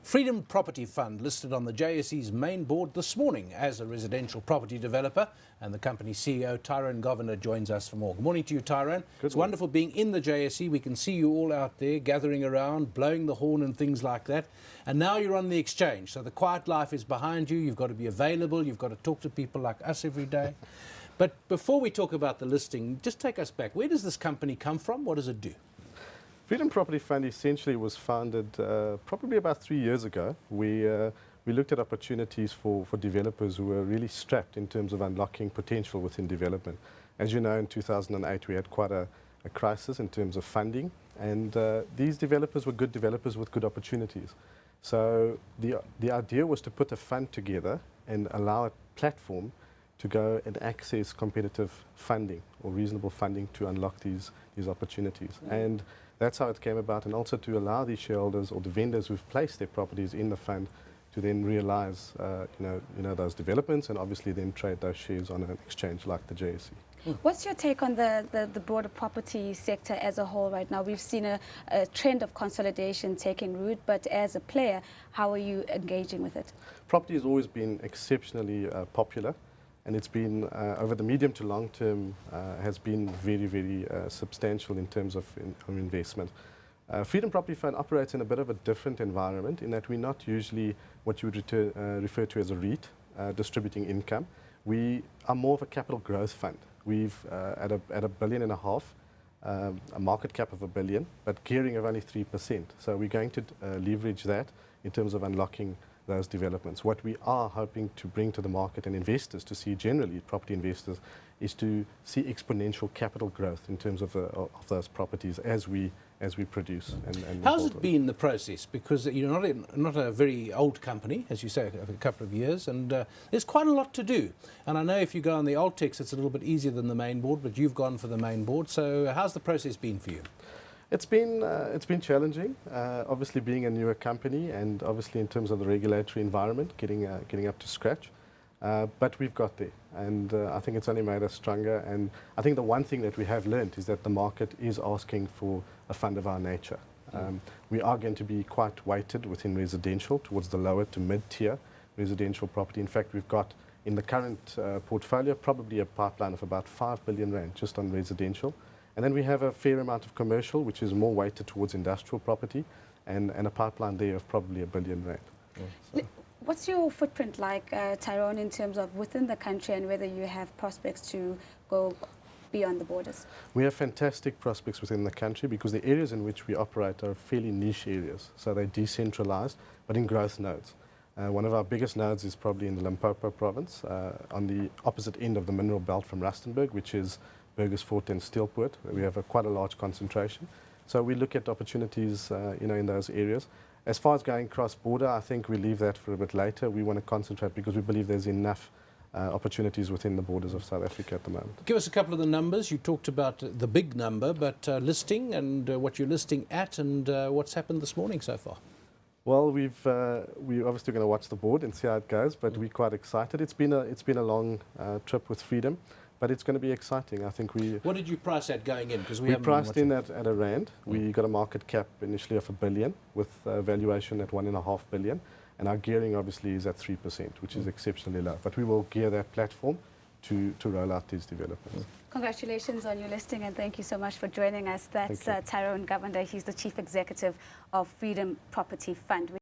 Freedom Property Fund listed on the JSE's main board this morning as a residential property developer, and the company's CEO Tyrone Govender joins us for more. Good morning to you, Tyrone. It's wonderful being in the JSE. We can see you all out there gathering around, blowing the horn and things like that. And now you're on the exchange, so the quiet life is behind you. You've got to be available. You've got to talk to people like us every day. But before we talk about the listing, just take us back. Where does this company come from? What does it do? Freedom Property Fund essentially was founded probably about 3 years ago. We looked at opportunities for developers who were really strapped in terms of unlocking potential within development. As you know, in 2008 we had quite a crisis in terms of funding, and these developers were good developers with good opportunities. So the idea was to put a fund together and allow a platform to go and access competitive funding or reasonable funding to unlock these opportunities. And that's how it came about, and also to allow the shareholders or the vendors who've placed their properties in the fund to then realize those developments and obviously then trade those shares on an exchange like the JSE. What's your take on the broader property sector as a whole right now? We've seen a trend of consolidation taking root, but as a player, how are you engaging with it? Property has always been exceptionally popular, and it's been, over the medium to long term, has been very, very substantial in terms of investment. Freedom Property Fund operates in a bit of a different environment in that we're not usually what you would refer to as a REIT, distributing income. We are more of a capital growth fund. We've, at $1.5 billion, a market cap of $1 billion, but gearing of only 3%. So we're going to leverage that in terms of unlocking those developments. What we are hoping to bring to the market and investors to see, generally property investors, is to see exponential capital growth in terms of those properties as we produce. How's it been, the process? Because you're not a very old company, as you say, a couple of years, and there's quite a lot to do. And I know if you go on the old text, it's a little bit easier than the main board, but you've gone for the main board. So how's the process been for you? It's been challenging, obviously being a newer company, and obviously in terms of the regulatory environment, getting up to scratch. But we've got there, and I think it's only made us stronger. And I think the one thing that we have learned is that the market is asking for a fund of our nature. We are going to be quite weighted within residential towards the lower to mid-tier residential property. In fact, we've got in the current portfolio probably a pipeline of about 5 billion rand just on residential. And then we have a fair amount of commercial, which is more weighted towards industrial property, and a pipeline there of probably 1 billion rand. So. What's your footprint like, Tyrone, in terms of within the country, and whether you have prospects to go beyond the borders? We have fantastic prospects within the country because the areas in which we operate are fairly niche areas. So they're decentralized, but in growth nodes. One of our biggest nodes is probably in the Limpopo province, on the opposite end of the mineral belt from Rustenburg, which is Burgersfort and Steelpoort. We have quite a large concentration. So we look at opportunities in those areas. As far as going cross-border, I think we leave that for a bit later. We want to concentrate because we believe there's enough opportunities within the borders of South Africa at the moment. Give us a couple of the numbers. You talked about the big number, but listing and what you're listing at, and what's happened this morning so far. Well, we're obviously going to watch the board and see how it goes, but we're quite excited. It's been a long trip with Freedom, but it's going to be exciting. I think we. What did you price at going in? Because we priced in at a rand. We got a market cap initially of $1 billion with valuation at $1.5 billion, and our gearing obviously is at 3%, which is exceptionally low. But we will gear that platform to roll out these developments. Congratulations on your listing, and thank you so much for joining us. That's Tyrone Govender. He's the Chief Executive of Freedom Property Fund.